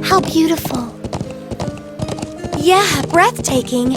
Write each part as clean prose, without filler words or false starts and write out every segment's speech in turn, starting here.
How beautiful. Yeah, breathtaking.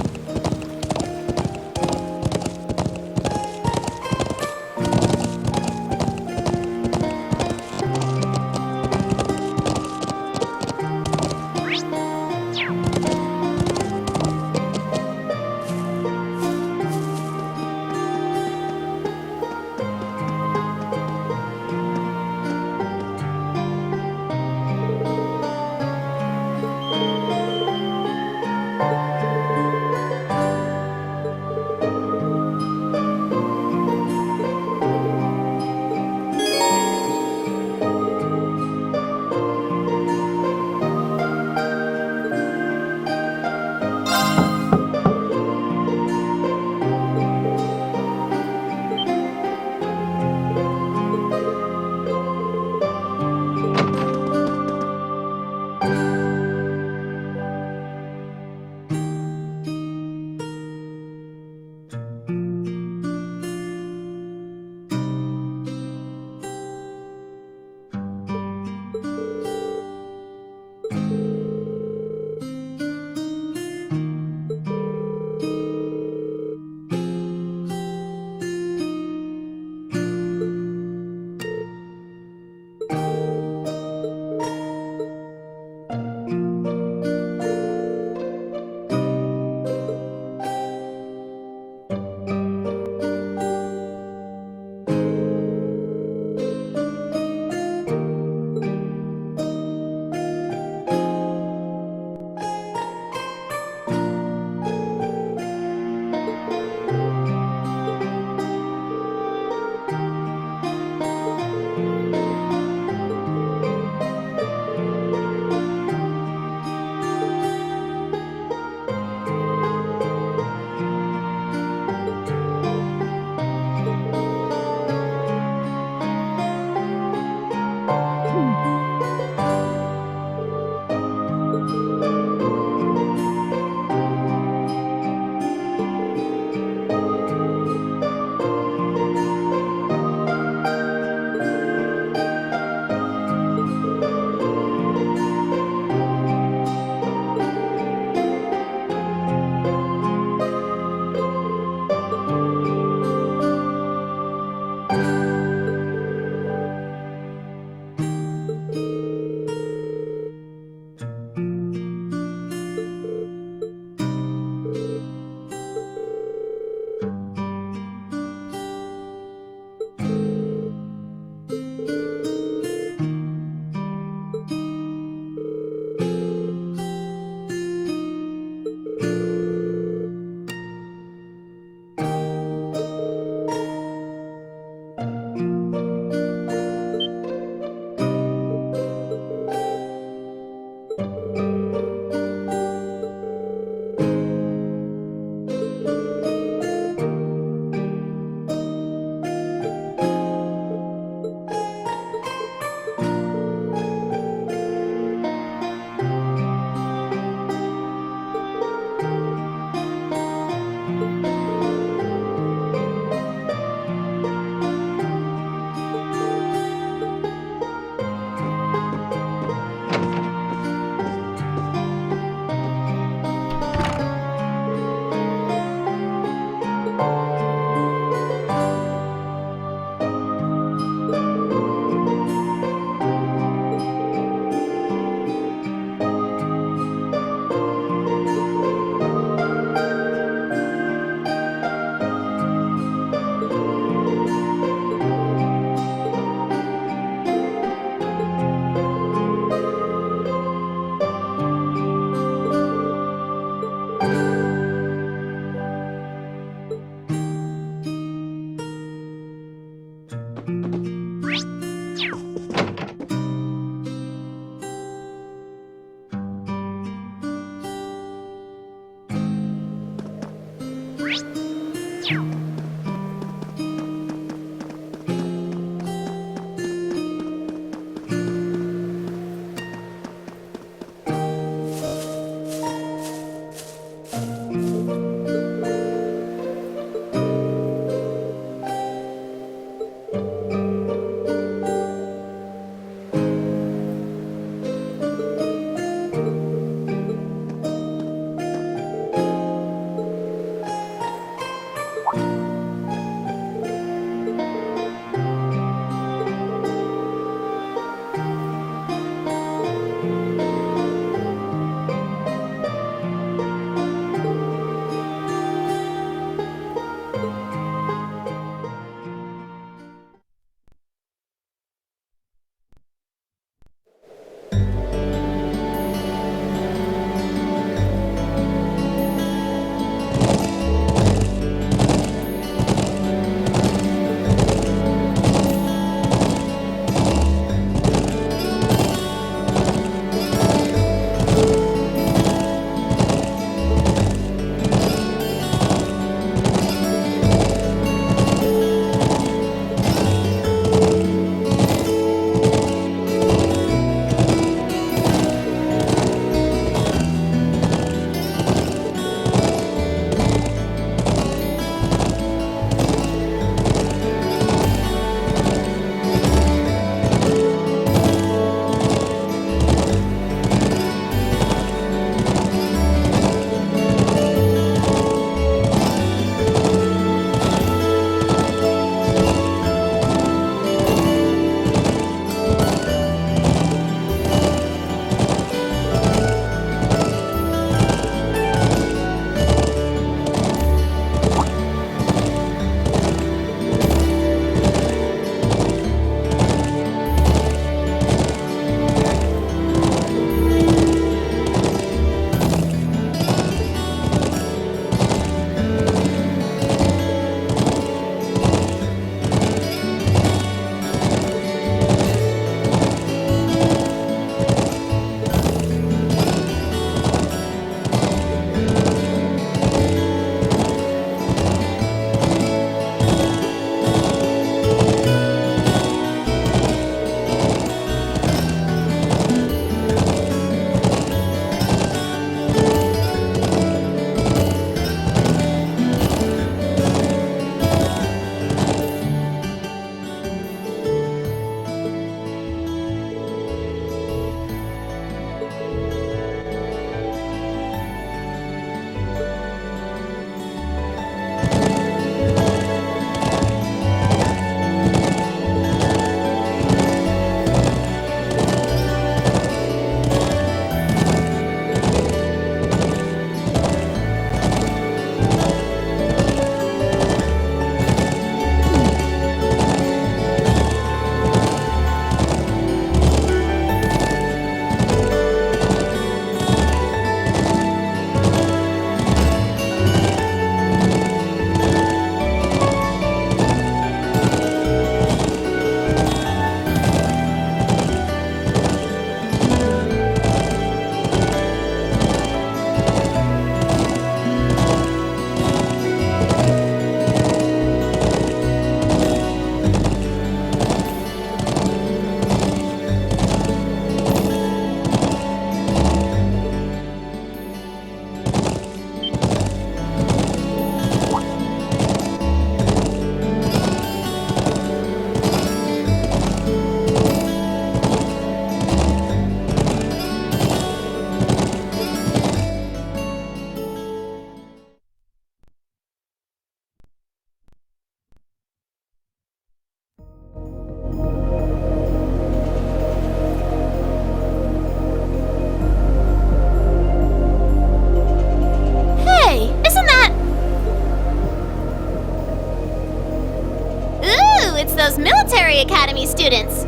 students.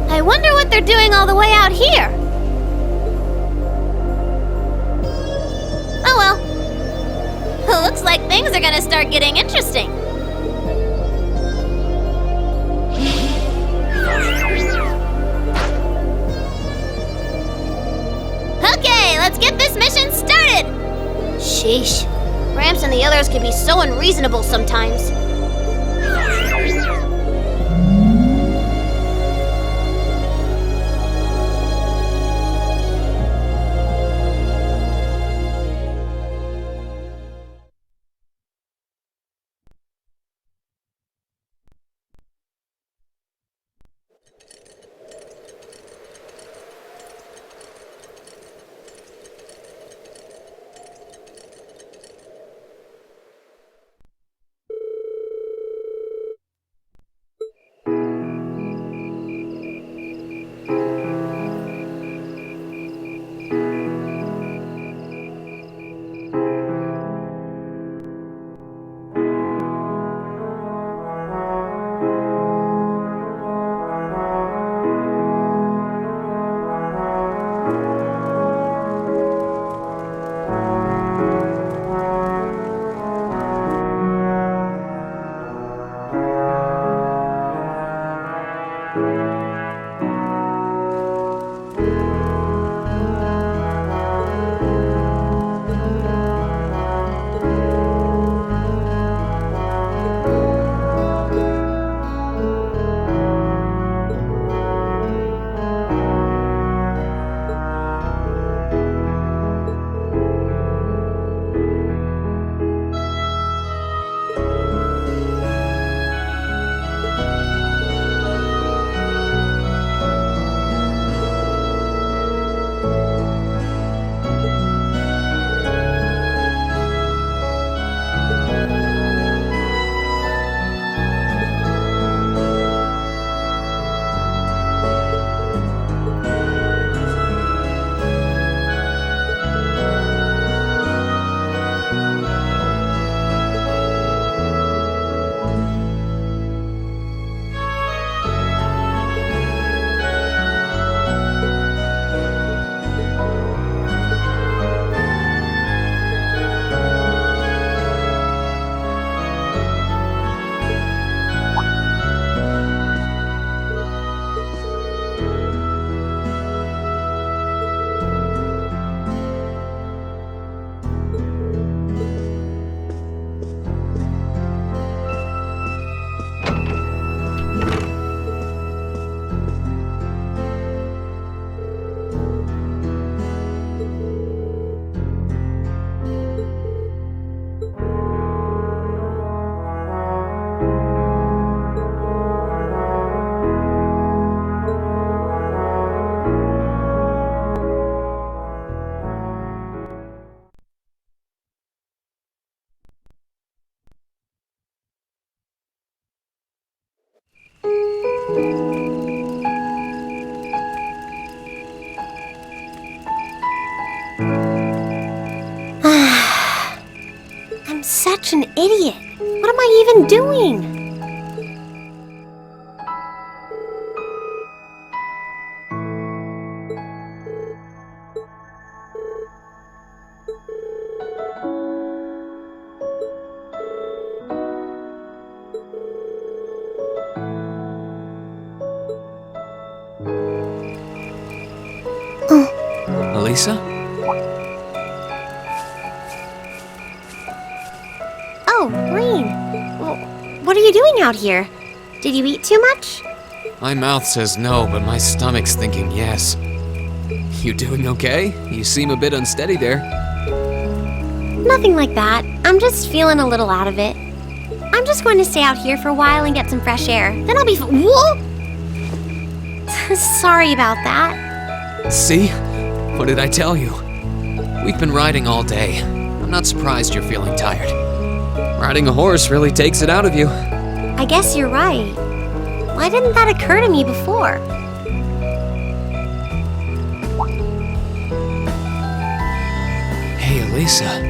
I wonder what they're doing all the way out here. Oh well. Looks like things are gonna start getting interesting. Okay, let's get this mission started! Sheesh. Gramps and the others can be so unreasonable sometimes. I'm such an idiot. What am I even doing? Alisa? Oh, Green. Well, what are you doing out here? Did you eat too much? My mouth says no, but my stomach's thinking yes. You doing okay? You seem a bit unsteady there. Nothing like that. I'm just feeling a little out of it. I'm just going to stay out here for a while and get some fresh air. Then I'll be Whoa! Sorry about that. See? What did I tell you? We've been riding all day. I'm not surprised you're feeling tired. Riding a horse really takes it out of you. I guess you're right. Why didn't that occur to me before? Hey, Alisa,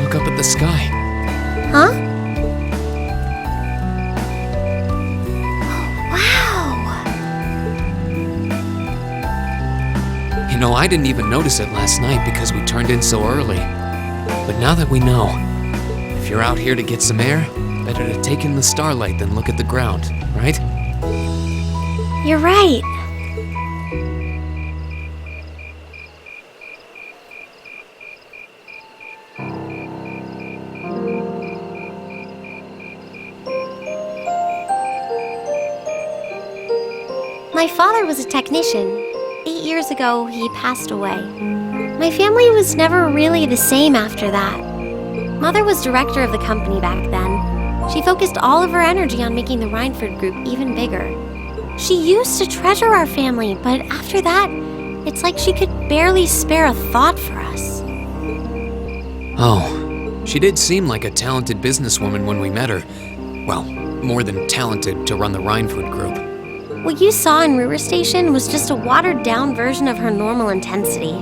look up at the sky. Huh? Oh, wow! I didn't even notice it last night because we turned in so early. But now that we know, if you're out here to get some air, better to take in the starlight than look at the ground, right? You're right. My father was a technician. 8 years ago, he passed away. My family was never really the same after that. Mother was director of the company back then. She focused all of her energy on making the Rhineford group even bigger. She used to treasure our family, but after that, it's like she could barely spare a thought for us. Oh, she did seem like a talented businesswoman when we met her. Well, more than talented to run the Rhineford group. What you saw in Ruhr Station was just a watered-down version of her normal intensity.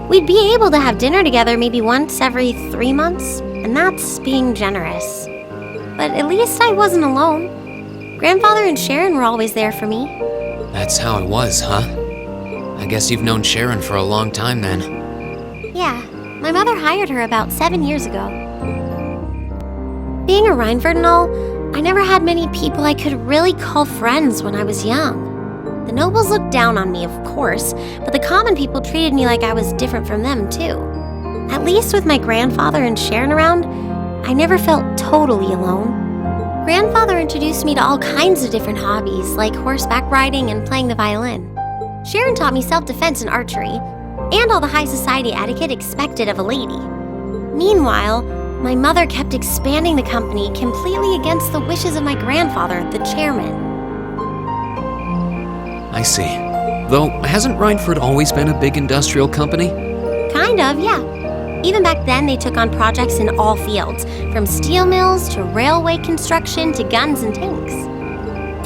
We'd be able to have dinner together maybe once every 3 months, and that's being generous. But at least I wasn't alone. Grandfather and Sharon were always there for me. That's how it was, huh? I guess you've known Sharon for a long time then. Yeah, my mother hired her about 7 years ago. Being a Rhineford and all, I never had many people I could really call friends when I was young. The nobles looked down on me, of course, but the common people treated me like I was different from them, too. At least with my grandfather and Sharon around, I never felt totally alone. Grandfather introduced me to all kinds of different hobbies, like horseback riding and playing the violin. Sharon taught me self-defense and archery, and all the high society etiquette expected of a lady. Meanwhile, my mother kept expanding the company completely against the wishes of my grandfather, the chairman. I see. Though, hasn't Rhineford always been a big industrial company? Kind of, yeah. Even back then, they took on projects in all fields, from steel mills to railway construction to guns and tanks.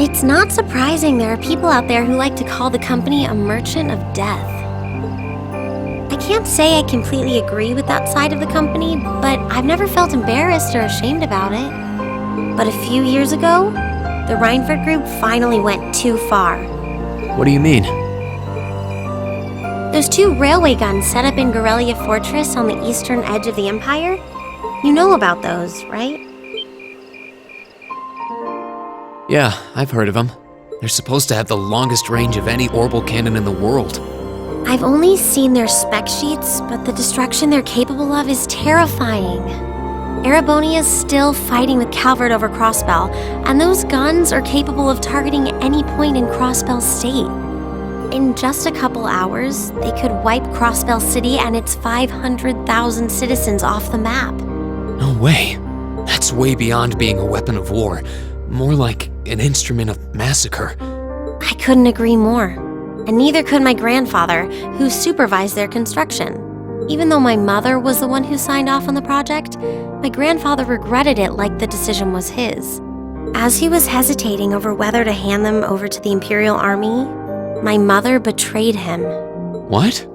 It's not surprising there are people out there who like to call the company a merchant of death. I can't say I completely agree with that side of the company, but I've never felt embarrassed or ashamed about it. But a few years ago, the Rhineford group finally went too far. What do you mean? Those 2 railway guns set up in Giliath Fortress on the eastern edge of the Empire? You know about those, right? Yeah, I've heard of them. They're supposed to have the longest range of any orbital cannon in the world. I've only seen their spec sheets, but the destruction they're capable of is terrifying. Erebonia is still fighting with Calvert over Crossbell, and those guns are capable of targeting any point in Crossbell State. In just a couple hours, they could wipe Crossbell City and its 500,000 citizens off the map. No way. That's way beyond being a weapon of war. More like an instrument of massacre. I couldn't agree more. And neither could my grandfather, who supervised their construction. Even though my mother was the one who signed off on the project, my grandfather regretted it like the decision was his. As he was hesitating over whether to hand them over to the Imperial Army, my mother betrayed him. What?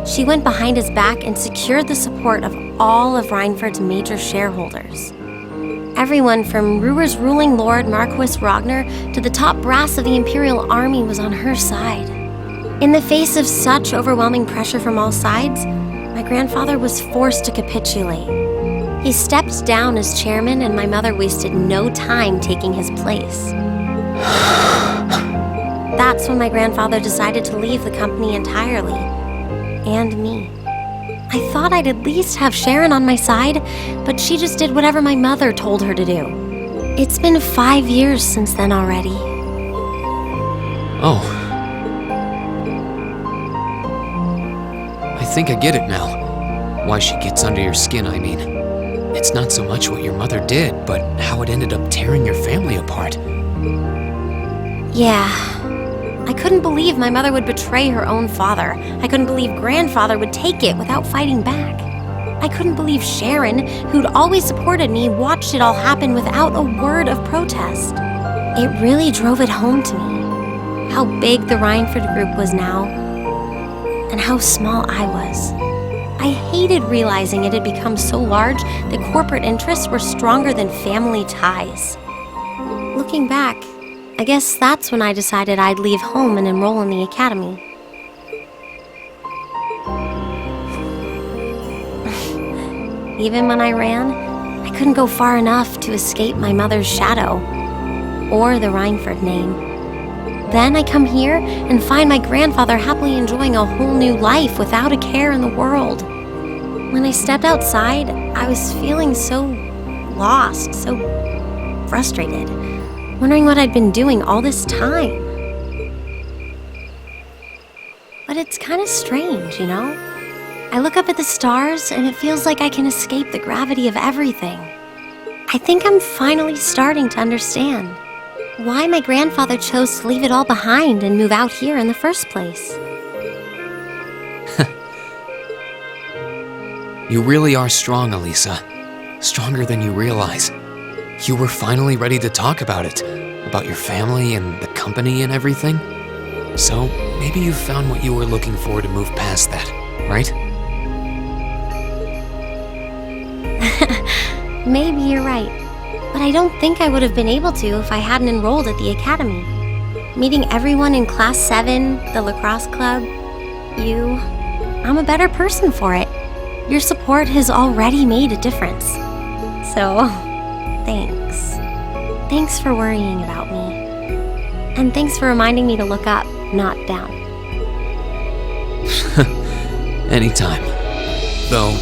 She went behind his back and secured the support of all of Rhineford's major shareholders. Everyone from Ruhr's ruling lord Marquis Ragnar to the top brass of the Imperial Army was on her side. In the face of such overwhelming pressure from all sides, my grandfather was forced to capitulate. He stepped down as chairman, and my mother wasted no time taking his place. That's when my grandfather decided to leave the company entirely. And me. I thought I'd at least have Sharon on my side, but she just did whatever my mother told her to do. It's been 5 years since then already. Oh. I think I get it now. Why she gets under your skin, I mean. It's not so much what your mother did, but how it ended up tearing your family apart. Yeah. I couldn't believe my mother would betray her own father. I couldn't believe grandfather would take it without fighting back. I couldn't believe Sharon, who'd always supported me, watched it all happen without a word of protest. It really drove it home to me. How big the Rhineford group was now, and how small I was. I hated realizing it had become so large that corporate interests were stronger than family ties. Looking back, I guess that's when I decided I'd leave home and enroll in the academy. Even when I ran, I couldn't go far enough to escape my mother's shadow, or the Rhineford name. Then I come here and find my grandfather happily enjoying a whole new life without a care in the world. When I stepped outside, I was feeling so lost, so frustrated, wondering what I'd been doing all this time. But it's kind of strange, you know? I look up at the stars and it feels like I can escape the gravity of everything. I think I'm finally starting to understand why my grandfather chose to leave it all behind and move out here in the first place. You really are strong, Alisa. Stronger than you realize. You were finally ready to talk about it, about your family and the company and everything. So maybe you found what you were looking for to move past that, right? Maybe you're right, but I don't think I would have been able to if I hadn't enrolled at the academy. Meeting everyone in Class 7, the lacrosse club, you, I'm a better person for it. Your support has already made a difference. So, thanks. Thanks for worrying about me. And thanks for reminding me to look up, not down. Anytime. Though,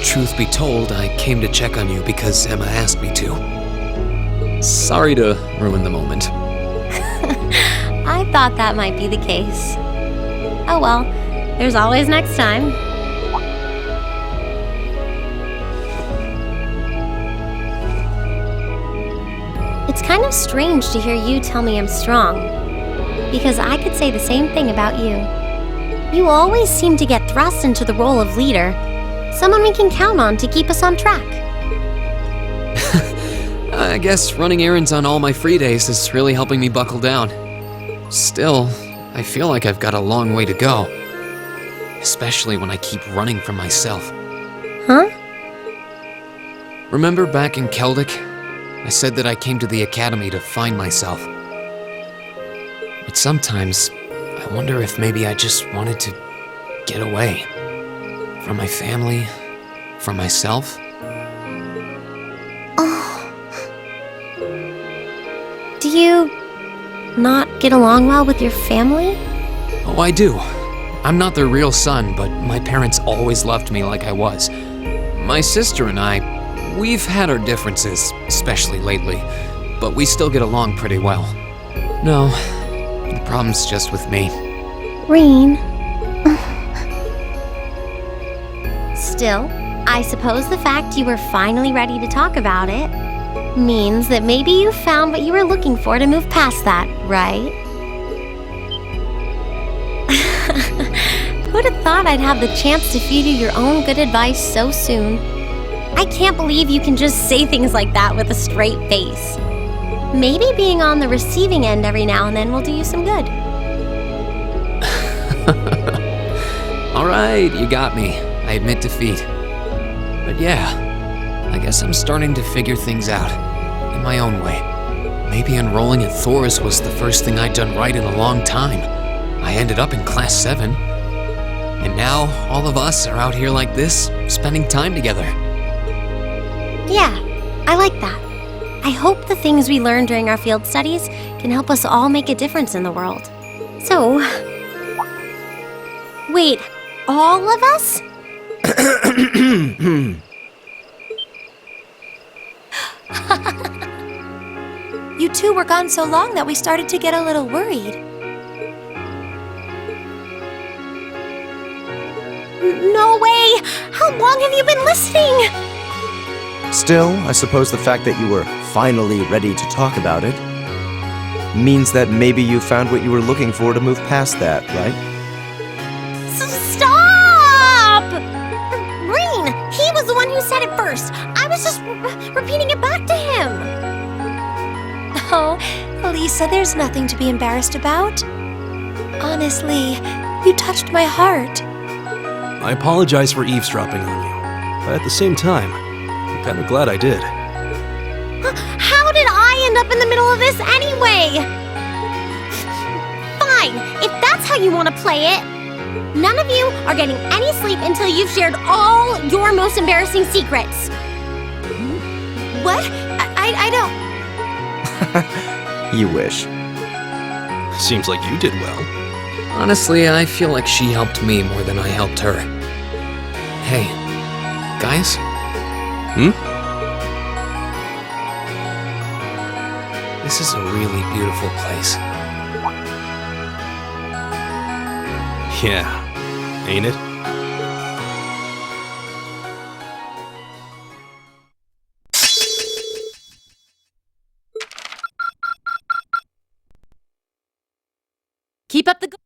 truth be told, I came to check on you because Emma asked me to. Sorry to ruin the moment. I thought that might be the case. Oh well, there's always next time. It's kind of strange to hear you tell me I'm strong, because I could say the same thing about you. You always seem to get thrust into the role of leader, someone we can count on to keep us on track. I guess running errands on all my free days is really helping me buckle down. Still, I feel like I've got a long way to go, especially when I keep running from myself. Huh? Remember back in Celtic? I said that I came to the academy to find myself. But sometimes, I wonder if maybe I just wanted to get away. From my family, from myself. Oh. Do you not get along well with your family? Oh, I do. I'm not their real son, but my parents always loved me like I was. My sister and I, we've had our differences, especially lately, but we still get along pretty well. No, the problem's just with me. Reen. Still, I suppose the fact you were finally ready to talk about it means that maybe you found what you were looking for to move past that, right? Who'd have thought I'd have the chance to feed you your own good advice so soon? I can't believe you can just say things like that with a straight face. Maybe being on the receiving end every now and then will do you some good. All right, you got me. I admit defeat. But yeah, I guess I'm starting to figure things out, in my own way. Maybe enrolling at Thors was the first thing I'd done right in a long time. I ended up in Class 7. And now, all of us are out here like this, spending time together. Yeah, I like that. I hope the things we learned during our field studies can help us all make a difference in the world. So... Wait, all of us? You two were gone so long that we started to get a little worried. No way! How long have you been listening? Still, I suppose the fact that you were finally ready to talk about it means that maybe you found what you were looking for to move past that, right? Stop! Reen, he was the one who said it first. I was just repeating it back to him. Oh, Alisa, there's nothing to be embarrassed about. Honestly, you touched my heart. I apologize for eavesdropping on you, but at the same time, I'm kind of glad I did. How did I end up in the middle of this anyway? Fine, if that's how you want to play it. None of you are getting any sleep until you've shared all your most embarrassing secrets. What? I don't... You wish. Seems like you did well. Honestly, I feel like she helped me more than I helped her. Hey, guys? This is a really beautiful place. Yeah, ain't it? Keep up the good